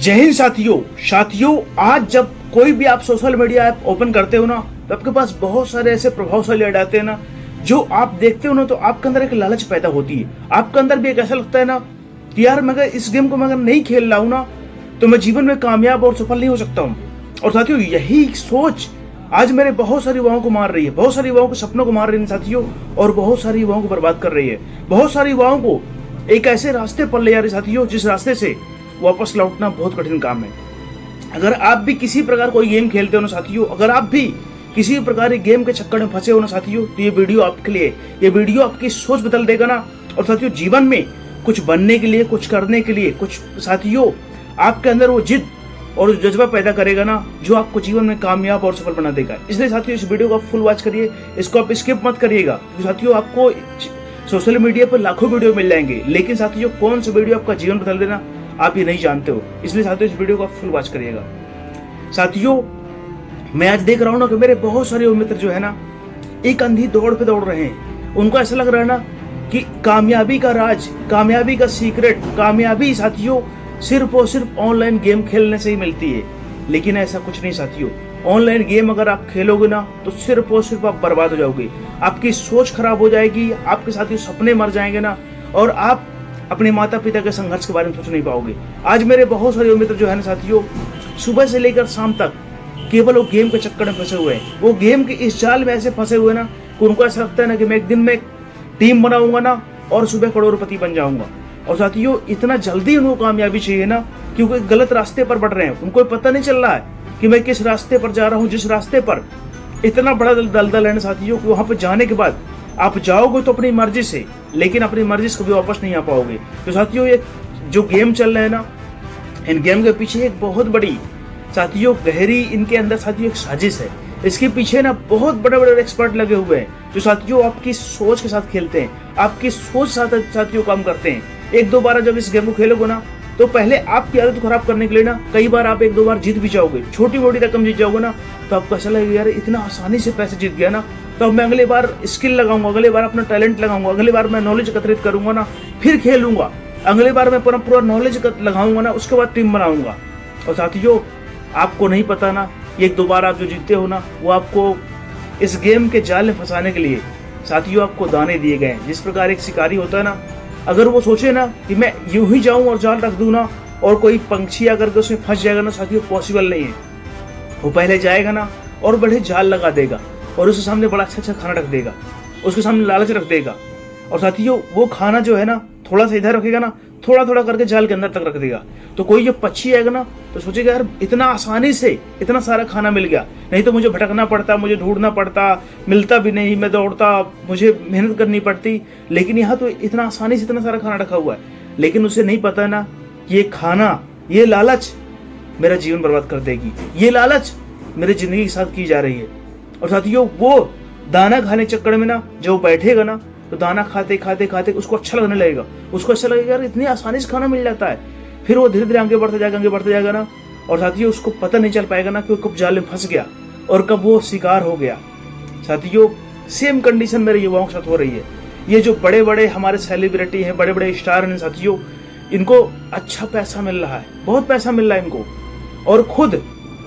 जय हिंद साथियों, आज जब कोई भी आप सोशल मीडिया ऐप ओपन करते हो ना, तो आपके पास बहुत सारे ऐसे प्रभावशाली ऐड आते हैं ना, जो आप देखते हो ना, तो आपके अंदर एक लालच पैदा होती है। आपके अंदर भी एक ऐसा लगता है ना कि यार मैं इस गेम को मैं अगर नहीं खेल रहा हूं ना, तो मैं जीवन में कामयाब और सफल नहीं हो सकता हूँ। और साथियों, यही सोच आज मेरे बहुत सारे युवाओं को मार रही है, बहुत सारे युवाओं के सपनों को मार रही है साथियों, और बहुत सारे युवाओं को बर्बाद कर रही है। बहुत सारे युवाओं को एक ऐसे रास्ते पर ले जा रही है साथियों, जिस रास्ते से वापस लौटना बहुत कठिन काम है। अगर आप भी किसी प्रकार कोई गेम खेलते हो ना साथियों, अगर आप भी किसी प्रकार के गेम के चक्कर में फंसे हो ना साथियों, तो ये वीडियो आपके लिए, ये वीडियो आपकी सोच बदल देगा ना। और साथियों, जीवन में कुछ बनने के लिए, कुछ करने के लिए, कुछ साथियों आपके अंदर वो जिद और जज्बा पैदा करेगा ना, जो आपको जीवन में कामयाब और सफल बना देगा। इसलिए साथियों, इस वीडियो को आप फुल वॉच करिए, इसको आप स्किप मत करिएगा। तो साथियों, आपको सोशल मीडिया पर लाखों वीडियो मिल जाएंगे, लेकिन साथियों कौन सा वीडियो आपका जीवन बदल देना आप ये नहीं जानते हो। इसलिए साथियों, इस वीडियो को आप फुल वॉच करिएगा। साथियों, मैं आज देख रहा हूँ ना कि मेरे बहुत सारे मित्र जो है ना, एक अंधी दौड़ पे दौड़ रहे हैं। उनको ऐसा लग रहा है ना कि कामयाबी का राज, कामयाबी का सीक्रेट, कामयाबी साथियों सिर्फ और सिर्फ ऑनलाइन गेम खेलने से ही मिलती है। लेकिन ऐसा कुछ नहीं साथियों। ऑनलाइन गेम अगर आप खेलोगे ना, तो सिर्फ और सिर्फ आप बर्बाद हो जाओगे। आपकी सोच खराब हो जाएगी, आपके साथियों सपने मर जाएंगे ना, और आप अपने माता पिता के संघर्ष के बारे में सोच नहीं पाओगे। आज मेरे बहुत सारे मित्र जो है ना साथियों, सुबह से लेकर शाम तक केवल वो गेम के चक्कर में फंसे हुए हैं। वो गेम के इस जाल में ऐसे फंसे हुए ना कि उनको ऐसा लगता है ना कि मैं एक दिन में टीम बनाऊंगा ना, और सुबह करोड़पति बन जाऊंगा। और साथियों, इतना जल्दी उनको कामयाबी चाहिए ना, क्योंकि गलत रास्ते पर बढ़ रहे हैं। उनको पता नहीं चल रहा है कि मैं किस रास्ते पर जा रहा हूँ, जिस रास्ते पर इतना बड़ा दलदल है ना साथियों, कि वहां पर जाने के बाद आप जाओगे तो अपनी मर्जी से, लेकिन अपनी मर्जी से कभी वापस नहीं आ पाओगे। तो साथियों, ये जो गेम चल रहा है ना, इन गेम के पीछे एक बहुत बड़ी साथियों गहरी, इनके अंदर साथियों एक साजिश है। इसके पीछे ना बहुत बड़े बड़े एक्सपर्ट लगे हुए हैं, जो साथियों आपकी सोच के साथ खेलते हैं, आपकी सोच साथियों काम करते हैं। एक दो बार जब इस गेम को खेलोगे ना, तो पहले आपकी आदत खराब करने के लिए ना, कई बार आप एक दो बार जीत भी जाओगे, छोटी मोटी रकम जीत जाओगे ना, तो आपको ऐसा लगेगा यार इतना आसानी से पैसे जीत गया ना, तो अब मैं अगली बार स्किल लगाऊंगा, अगली बार अपना टैलेंट लगाऊंगा, अगली बार मैं नॉलेज एकत्रित करूंगा ना, फिर खेलूंगा, अगली बार मैं पूरा नॉलेज लगाऊंगा ना, उसके बाद टीम बनाऊंगा। और साथियों, आपको नहीं पता ना, एक दो बार आप जो जीतते हो ना, वो आपको इस गेम के जाल में फंसाने के लिए साथियों आपको दाने दिए गए हैं। जिस प्रकार एक शिकारी होता है ना, अगर वो सोचे ना कि मैं यूं ही जाऊं और जाल रख दूं ना, और कोई पंछी अगर के उसमें फंस जाएगा ना साथियों, पॉसिबल नहीं है। वो पहले जाएगा ना और बड़े जाल लगा देगा, और उसके सामने बड़ा अच्छा खाना रख देगा, उसके सामने लालच रख देगा। और साथियों, वो खाना जो है ना, थोड़ा सा इधर रखेगा ना, थोड़ा थोड़ा करके जाल के अंदर तक रख देगा। तो कोई जो पक्षी आएगा ना, तो सोचेगा यार इतना आसानी से इतना सारा खाना मिल गया, नहीं तो मुझे भटकना पड़ता, मुझे ढूंढना पड़ता, मिलता भी नहीं, मैं दौड़ता, मुझे मेहनत करनी पड़ती। लेकिन यहाँ तो इतना आसानी से इतना सारा खाना रखा हुआ है। लेकिन उसे नहीं पता ना कि ये खाना, ये लालच मेरा जीवन बर्बाद कर देगी, ये लालच मेरी जिंदगी के साथ की जा रही है। और साथियों, वो दाना खाने चक्कर में ना, जब बैठेगा ना, तो दाना खाते खाते खाते उसको अच्छा लगने लगेगा, उसको अच्छा लगेगा यार इतनी आसानी से खाना मिल जाता है। फिर वो धीरे धीरे आगे बढ़ते जाएगा ना, और साथियों उसको पता नहीं चल पाएगा ना कि वो कब जाल में फंस गया और कब वो शिकार हो गया। साथियों, सेम कंडीशन मेरे युवाओं के साथ हो रही है। ये जो बड़े बड़े हमारे सेलिब्रिटी हैं, बड़े बड़े स्टार हैं साथियों, इनको अच्छा पैसा मिल रहा है, बहुत पैसा मिल रहा है इनको, और खुद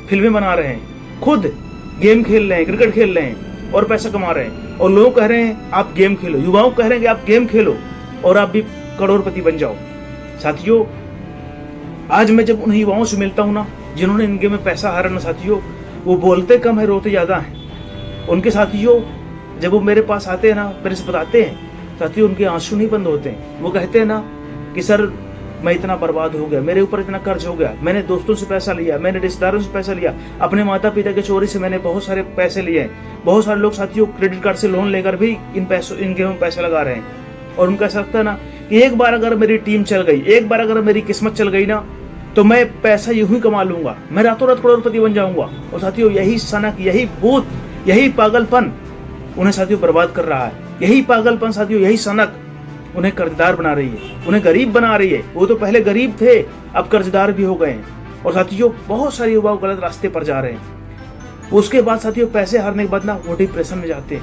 फिल्में बना रहे हैं, खुद गेम खेल रहे हैं, क्रिकेट खेल रहे हैं और पैसा कमा रहे हैं। और लोग कह रहे हैं आप गेम खेलो, युवाओं कह रहे हैं कि आप गेम खेलो और आप भी करोड़पति बन जाओ। साथियों, आज मैं जब उन युवाओं से मिलता हूं ना, जिन्होंने इन गेम में पैसा हारा ना साथियों, वो बोलते कम है, रोते ज्यादा हैं। उनके साथियों, जब वो मेरे पास आते हैं ना, मेरे से बताते हैं साथियों, उनके आंसू नहीं बंद होते हैं। वो कहते हैं ना कि सर मैं इतना बर्बाद हो गया, मेरे ऊपर इतना कर्ज हो गया, मैंने दोस्तों से पैसा लिया, मैंने रिश्तेदारों से पैसा लिया, अपने माता पिता के चोरी से मैंने बहुत सारे पैसे लिए हैं। बहुत सारे लोग साथियों क्रेडिट कार्ड से लोन लेकर भी इन गेम में पैसे लगा रहे हैं। और उनका ऐसा लगता है ना कि एक बार अगर मेरी टीम चल गई, एक बार अगर मेरी किस्मत चल गई ना, तो मैं पैसा यूं ही कमा लूंगा, मैं रातों रात करोड़पति बन जाऊंगा। और साथियों, यही सनक, यही भूत, यही पागलपन उन्हें साथियों बर्बाद कर रहा है। यही पागलपन साथियों, यही सनक उन्हें कर्जदार बना रही है, उन्हें गरीब बना रही है। वो तो पहले गरीब थे, अब कर्जदार भी हो गए हैं। और साथियों, बहुत सारे युवा गलत रास्ते पर जा रहे हैं। उसके बाद साथियों, पैसे हारने के बाद ना वो डिप्रेशन में जाते हैं,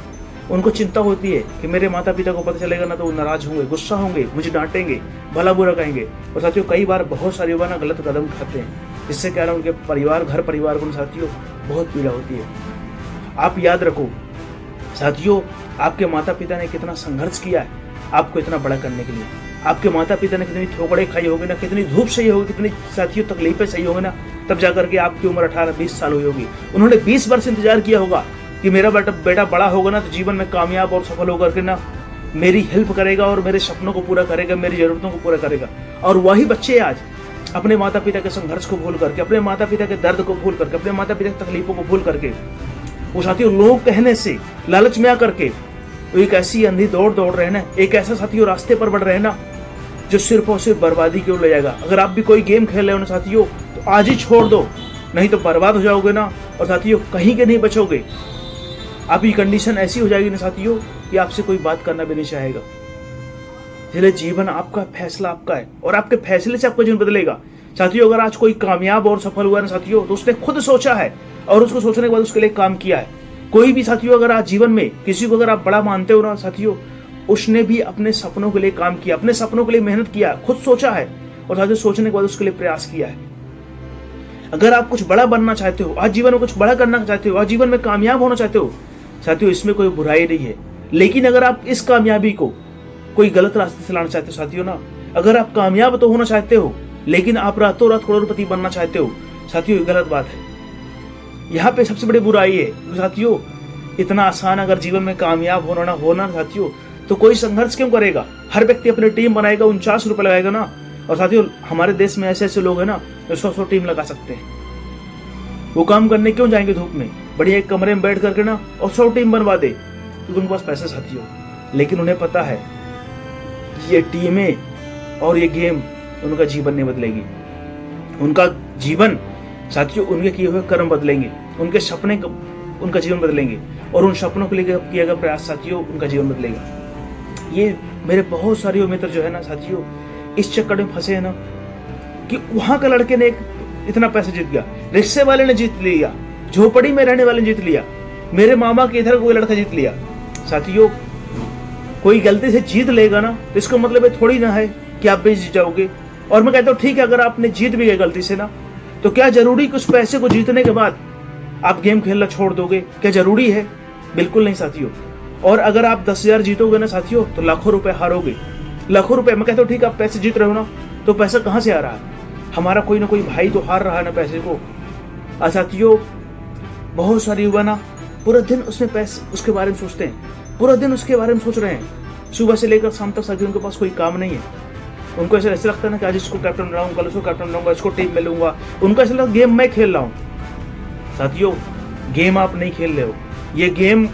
उनको चिंता होती है कि मेरे माता पिता को पता चलेगा ना तो वो नाराज होंगे, गुस्सा होंगे, मुझे डांटेंगे, भला बुरा कहेंगे। और साथियों कई बार बहुत सारे युवा ना गलत कदम उठाते हैं, जिससे क्या है उनके परिवार, घर परिवार को साथियों बहुत पीड़ा होती है। आप याद रखो साथियों, आपके माता पिता ने कितना संघर्ष किया है आपको इतना बड़ा करने के लिए। आपके माता पिता ने कितनी ठोकरें खाई होगी ना, कितनी धूप सही होगी, कितनी साथियों तकलीफें सही होगी ना, तब जाकर के आपकी उम्र 18-20 साल हुई होगी। उन्होंने 20 वर्ष इंतजार किया होगा कि मेरा बेटा बड़ा होगा ना तो जीवन में कामयाब और सफल होकर के ना मेरी हेल्प करेगा और मेरे सपनों को पूरा करेगा, मेरी जरूरतों को पूरा करेगा। और वही बच्चे आज अपने माता पिता के संघर्ष को भूल करके, अपने माता पिता के दर्द को भूल करके, अपने माता पिता की तकलीफों को भूल करके, वो साथियों लोग कहने से, लालच में आकर के एक ऐसी अंधी दौड़ रहे हैं ना, एक ऐसा साथियों रास्ते पर बढ़ रहे हैं ना जो सिर्फ और सिर्फ बर्बादी की ओर ले जाएगा। अगर आप भी कोई गेम खेल रहे हो ना साथियों तो आज ही छोड़ दो, नहीं तो बर्बाद हो जाओगे ना, और साथियों कहीं के नहीं बचोगे। आपकी कंडीशन ऐसी हो जाएगी ना साथियों कि आपसे कोई बात करना भी नहीं चाहेगा। इसलिए जीवन आपका, फैसला आपका है और आपके फैसले से आपका जीवन बदलेगा। साथियों अगर आज कोई कामयाब और सफल हुआ ना साथियों तो उसने खुद सोचा है और उसको सोचने के बाद उसके लिए काम किया है। कोई भी साथियों अगर आज जीवन में किसी को अगर आप बड़ा मानते हो ना साथियों, उसने भी अपने सपनों के लिए काम किया, अपने सपनों के लिए मेहनत किया, खुद सोचा है और साथियों सोचने के बाद उसके लिए प्रयास किया है। अगर आप कुछ बड़ा बनना चाहते हो, आज जीवन में कुछ बड़ा करना चाहते हो, आज जीवन में कामयाब होना चाहते हो साथियों, इसमें कोई बुराई नहीं है। लेकिन अगर आप इस कामयाबी को कोई गलत रास्ते से लाना चाहते हो साथियों ना, अगर आप कामयाब तो होना चाहते हो लेकिन आप रातों रात करोड़पति बनना चाहते हो साथियों, ये गलत बात है। यहाँ पे सबसे बड़ी बुराई है साथियों, इतना आसान अगर जीवन में कामयाब होना साथियों तो कोई संघर्ष क्यों करेगा। हर व्यक्ति अपनी टीम बनाएगा, 49 रुपए लगाएगा ना। और साथियों हमारे देश में ऐसे ऐसे लोग हैं ना जो 100 टीम लगा सकते हैं। वो काम करने क्यों जाएंगे धूप में, बढ़िया एक कमरे में बैठ करके ना और 100 टीम बनवा दे, क्योंकि उनके पास पैसे साथियों। लेकिन उन्हें पता है ये टीमें और ये गेम उनका जीवन नहीं बदलेगी। उनका जीवन साथियों उनके किए हुए कर्म बदलेंगे, उनके सपने उनका जीवन बदलेंगे और उन सपनों के लिए किया गया प्रयास साथियों उनका जीवन बदलेगा। ये मेरे बहुत सारे मित्र जो है ना साथियों इस चक्कर में फंसे हैं ना कि वहां का लड़के ने इतना पैसा जीत गया, रिक्शे वाले ने जीत लिया, झोपड़ी में रहने वाले ने जीत लिया, मेरे मामा के इधर कोई लड़का जीत लिया। साथियों कोई गलती से जीत लेगा ना तो इसका मतलब ये थोड़ी ना है कि आप भी जीत जाओगे। और मैं कहता हूँ ठीक है, अगर आपने जीत भी गए गलती से ना तो क्या जरूरी कि उस पैसे को जीतने के बाद आप गेम खेलना छोड़ दोगे, क्या जरूरी है? बिल्कुल नहीं साथियों। और अगर आप 10,000 जीतोगे ना साथियों तो लाखों रुपए हारोगे, लाखों रुपए। मैं कहता हूँ ठीक है आप पैसे जीत रहे हो ना तो पैसा कहाँ से आ रहा है? हमारा कोई ना कोई भाई तो हार रहा है ना पैसे को। साथियों बहुत सारे युवा ना पूरा दिन उसके बारे में सोचते हैं, पूरा दिन उसके बारे में सोच रहे हैं, सुबह से लेकर शाम तक साथियों उनके पास कोई काम नहीं है। उनको ऐसा लगता है ना कि आज इसको कैप्टन बनाऊंगा, कल उसको कैप्टन बनाऊंगा, इसको टीम में लूंगा। उनको ऐसा लगता गेम मैं खेल रहा हूँ। साथियों गेम आप नहीं खेल रहे हो, ये गेम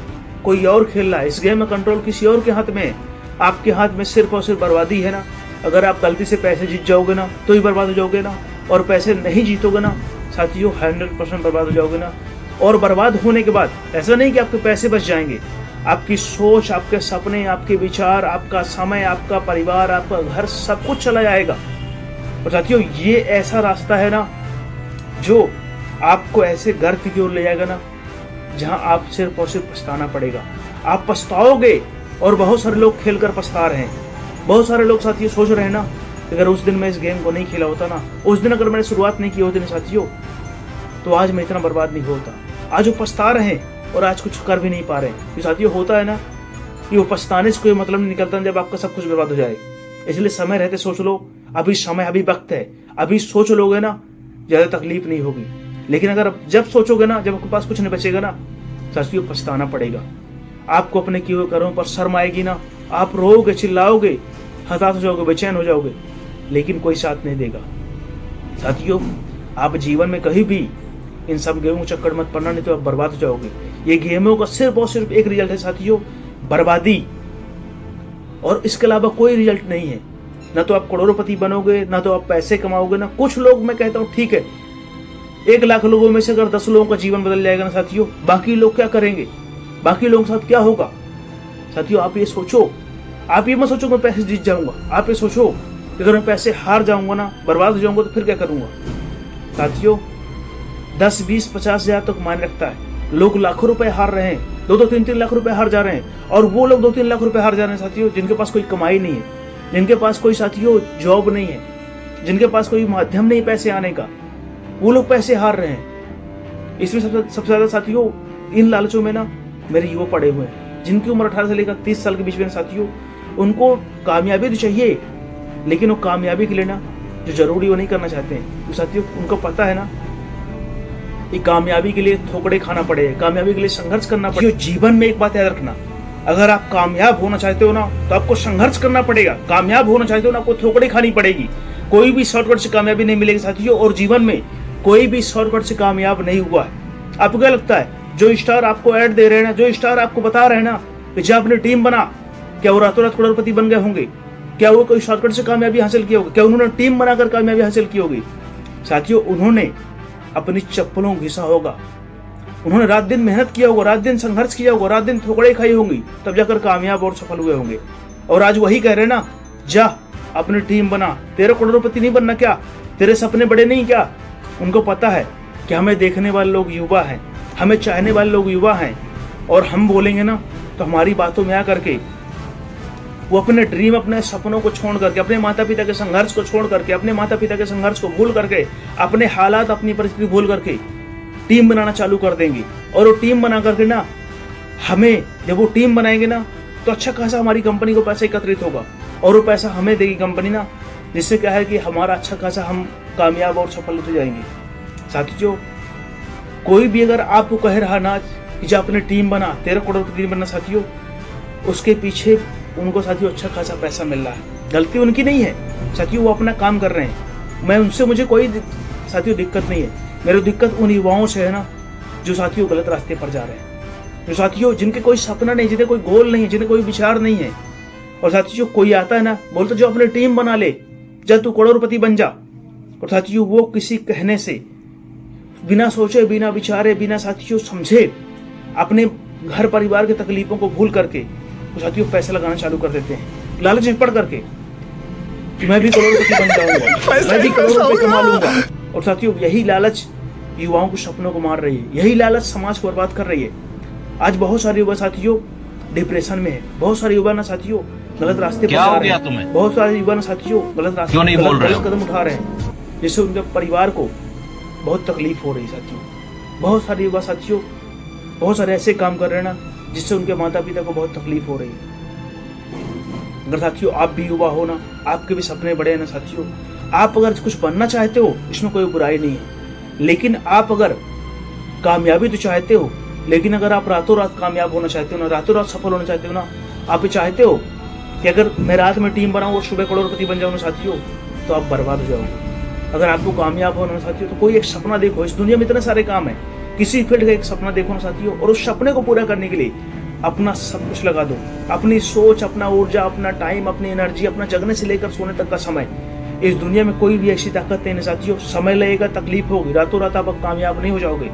कोई और खेल रहा है। इस गेम में कंट्रोल किसी और के हाथ में है, आपके हाथ में सिर्फ और सिर्फ बर्बादी है ना। अगर आप गलती से पैसे जीत जाओगे ना तो ही बर्बाद हो जाओगे ना, और पैसे नहीं जीतोगे ना साथियों 100% बर्बाद हो जाओगे ना। और बर्बाद होने के बाद ऐसा नहीं कि आपके पैसे बच जाएंगे, आपकी सोच, आपके सपने, आपके विचार, आपका समय, आपका परिवार, आपका घर, सब कुछ चला जाएगा। और साथियों ये ऐसा रास्ता है ना जो आपको ऐसे गर्त की ओर ले जाएगा ना जहां आप सिर्फ और सिर्फ पछताना पड़ेगा। आप पछताओगे और बहुत सारे लोग खेल कर पछता रहे हैं। बहुत सारे लोग साथियों सोच रहे हैं ना अगर उस दिन मैं इस गेम को नहीं खेला होता ना, उस दिन अगर मैंने शुरुआत नहीं की होती ना साथियों तो आज मैं इतना बर्बाद नहीं होता। आज वो पछता रहे हैं और आज कुछ कर भी नहीं पा रहे हैं। ये साथियों होता है ना कि वो पछताने से कोई मतलब नहीं निकलता जब आपका सब कुछ बर्बाद हो जाए। इसलिए समय रहते सोच लो, अभी समय, अभी वक्त है, अभी सोच लोगे ना ज्यादा तकलीफ नहीं होगी। लेकिन अगर जब सोचोगे ना, जब आपके पास कुछ नहीं बचेगा ना साथियों पछताना पड़ेगा। आपको अपने किए हुए कर्मों पर शर्म आएगी ना, आप रोओगे, चिल्लाओगे, हताश हो जाओगे, बेचैन हो जाओगे, लेकिन कोई साथ नहीं देगा। साथियों आप जीवन में कहीं भी इन सब गेमों के चक्कर मत पड़ना, नहीं तो आप बर्बाद हो जाओगे। ये गेमों का सिर्फ और सिर्फ एक रिजल्ट है साथियों, बर्बादी, और इसके अलावा कोई रिजल्ट नहीं है। ना तो आप करोड़पति बनोगे, ना तो आप पैसे कमाओगे, ना कुछ लोग, मैं कहता हूँ ठीक है 1 लाख लोगों में से अगर 10 लोगों का जीवन बदल जाएगा ना साथियों, बाकी लोग क्या करेंगे? बाकी लोगों के साथ क्या होगा? साथियों आप ये सोचो, आप ये मत सोचो मैं पैसे जीत जाऊंगा, आप ये सोचो कि अगर मैं पैसे हार जाऊंगा ना, बर्बाद हो जाऊंगा तो फिर क्या करूंगा? साथियों 10, 20, 50 हजार तक मायने रखता है, लोग लाखों रुपए हार रहे हैं, 2-3 लाख रुपए हार जा रहे हैं, और वो लोग 2-3 लाख रुपए हार जा रहे हैं साथियों जिनके पास कोई कमाई नहीं है, जिनके पास कोई साथियों जॉब नहीं है, जिनके पास कोई माध्यम नहीं पैसे आने का, वो लोग पैसे हार रहे हैं। इसमें सबसे ज्यादा साथियों इन लालचों में ना मेरे युवा पड़े हुए हैं, जिनकी उम्र 18 से लेकर 30 साल के बीच में साथियों। उनको कामयाबी तो चाहिए, लेकिन वो कामयाबी के लिए ना जो जरूरी वो नहीं करना चाहते हैं। तो साथियों उनको पता है ना कि कामयाबी के लिए ठोकरे खाना पड़ेगा, कामयाबी के लिए संघर्ष करना पड़ेगा। जीवन में एक बात याद रखना, अगर आप कामयाब होना चाहते हो ना तो आपको संघर्ष करना पड़ेगा। कामयाब होना चाहते हो ना, आपको ठोकरे खानी पड़ेगी। कोई भी शॉर्टकट से कामयाबी नहीं मिलेगी साथियों, और जीवन में कोई भी शॉर्टकट से कामयाब नहीं हुआ है। आपको क्या लगता है जो स्टार आपको ऐड दे रहे हैं ना, जो स्टार आपको बता रहे हैं ना कि जब अपनी टीम बना, क्या वो रातों रात करोड़पति बन गए होंगे? क्या वो कोई शॉर्टकट से कामयाबी हासिल की होगी? क्या उन्होंने टीम बनाकर कामयाबी हासिल की होगी? साथियों उन्होंने अपनी चप्पलों घिसा होगा, उन्होंने रात दिन मेहनत किया होगा, रात दिन संघर्ष किया होगा, रात दिन ठोकरें खाई होंगी, तब जाकर कामयाब और सफल हुए होंगे। और आज वही कह रहे हैं ना, जा अपनी टीम बना। तेरे करोड़पति नहीं बनना क्या? तेरे सपने बड़े नहीं क्या? उनको पता है कि हमें देखने वाले लोग युवा हैं, हमें चाहने वाले लोग युवा हैं, और हम बोलेंगे ना तो हमारी बातों में आकर के वो अपने ड्रीम, अपने सपनों को छोड़ करके, अपने माता पिता के संघर्ष को छोड़ करके, अपने माता पिता के संघर्ष को भूल करके, अपने हालात, अपनी परिस्थिति भूल करके टीम बनाना चालू कर देंगे। और वो टीम बना करके ना, हमें जब वो टीम बनाएंगे ना तो अच्छा खासा हमारी कंपनी को पैसा एकत्रित होगा, और वो पैसा हमें देगी कंपनी ना, जिससे क्या है कि हमारा अच्छा खासा हम कामयाब और सफल होते जाएंगे। साथियों कोई भी अगर आपको कह रहा ना कि जब अपनी टीम बना, तेरा करोड़पति बनना, साथियों उसके पीछे उनको साथियों अच्छा खासा पैसा मिल रहा है। गलती उनकी नहीं है साथियों, वो अपना काम कर रहे हैं। मैं उनसे, मुझे कोई साथियों दिक्कत नहीं है। मेरी दिक्कत उन युवाओं से है ना जो साथियों गलत रास्ते पर जा रहे हैं, जो साथियों जिनके कोई सपना नहीं, जिन्हें कोई गोल नहीं है, जिन्हें कोई विचार नहीं है। और साथियों कोई आता है ना बोलते जो अपनी टीम बना ले, जब तू करोड़पति बन जा, और साथियों वो किसी कहने से बिना सोचे, बिना विचारे, बिना साथियों समझे, अपने घर परिवार के तकलीफों को भूल करके तो साथियों पैसे लगाना चालू कर देते हैं, लालच में पड़ करके कि मैं भी करोड़पति बन जाऊंगा, मैं भी करोड़ रुपए कमा लूंगा। और साथियों यही लालच युवाओं के सपनों को मार रही है, यही लालच समाज को बर्बाद कर रही है। आज बहुत सारे युवा साथियों डिप्रेशन में है, बहुत सारे युवा ना साथियों गलत रास्ते पर जा रहे हैं, बहुत सारे युवा ना साथियों गलत रास्ते, गलत कदम उठा रहे हैं, जिससे उनके परिवार को बहुत तकलीफ हो रही है। साथियों बहुत सारे युवा साथियों बहुत सारे ऐसे काम कर रहे हैं ना जिससे उनके माता पिता को बहुत तकलीफ हो रही है। अगर साथियों आप भी युवा हो ना, आपके भी सपने बड़े हैं ना साथियों, आप अगर कुछ बनना चाहते हो इसमें कोई बुराई नहीं है, लेकिन आप अगर कामयाबी तो चाहते हो, लेकिन अगर आप रातों रात कामयाब होना चाहते हो ना, रातों रात सफल होना चाहते हो ना, आप ये चाहते हो कि अगर मैं रात में टीम बनाऊं और सुबह करोड़पति बन जाऊं ना साथियों, तो आप बर्बाद हो जाओगे। अगर आपको कामयाब होना साथियों तो कोई एक सपना देखो। इस दुनिया में इतने सारे काम है, किसी फील्ड का एक सपना देखो ना साथियों, और उस सपने को पूरा करने के लिए अपना सब कुछ लगा दो, अपनी सोच, अपना ऊर्जा, अपना टाइम, अपनी एनर्जी, अपना जगने से लेकर सोने तक का समय। इस दुनिया में कोई भी ऐसी ताकत नहीं है साथियों, समय लगेगा, तकलीफ होगी, रातों रात आप कामयाब नहीं हो जाओगे,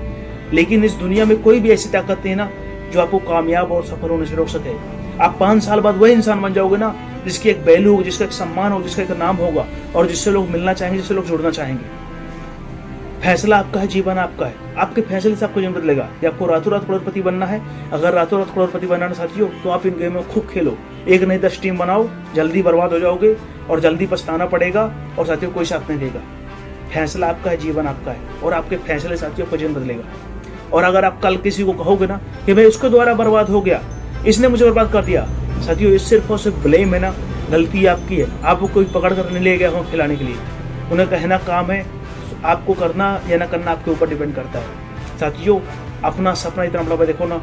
लेकिन इस दुनिया में कोई भी ऐसी ताकत नहीं है ना जो आपको कामयाब और सफल होने से रोक सके। आप 5 साल बाद वही इंसान बन जाओगे ना जिसकी एक वैल्यू होगी, जिसका एक सम्मान होगा, जिसका एक नाम होगा, और जिससे लोग मिलना चाहेंगे, जिससे लोग जुड़ना चाहेंगे। फैसला आपका है, जीवन आपका है, आपके फैसले से आपको जीवन बदलेगा। कि आपको रातों रात करोड़पति बनना है, अगर रातों रात करोड़पति बनना है साथियों, तो आप इन गेम में खूब खेलो, एक नहीं 10 टीम बनाओ, जल्दी बर्बाद हो जाओगे और जल्दी पछताना पड़ेगा, और साथियों कोई साथ नहीं देगा। फैसला आपका है, जीवन आपका है, और आपके फैसले साथियों को जीवन बदलेगा। और अगर आप कल किसी को कहोगे ना कि भाई उसके द्वारा बर्बाद हो गया, इसने मुझे बर्बाद कर दिया, साथियों ये सिर्फ और सिर्फ ब्लेम है ना, गलती आपकी है। आपको कोई पकड़ कर नहीं ले गया हो खिलाने के लिए, उन्हें कहना काम है, आपको करना या ना करना आपके ऊपर डिपेंड करता है। साथियों अपना सपना इतना बड़ा देखो ना,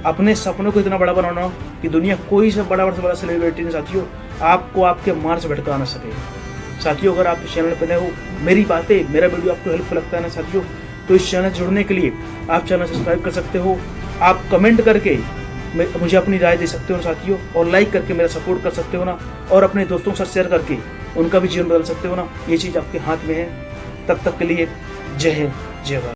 अपने सपनों को इतना बड़ा बनाना कि दुनिया कोई से बड़ा से बड़ा सेलिब्रिटी ने साथियों आपको आपके मार्ग से भटका ना सके। साथियों अगर आप इस चैनल पर नए हो, मेरी बातें, मेरा वीडियो आपको हेल्पफुल लगता है ना साथियों, तो इस चैनल से जुड़ने के लिए आप चैनल सब्सक्राइब कर सकते हो, आप कमेंट करके मुझे अपनी राय दे सकते हो साथियों, और लाइक करके मेरा सपोर्ट कर सकते हो ना, और अपने दोस्तों के साथ शेयर करके उनका भी जीवन बदल सकते हो ना। ये चीज़ आपके हाथ में है। तब तक के लिए जय हिंद, जय भारत।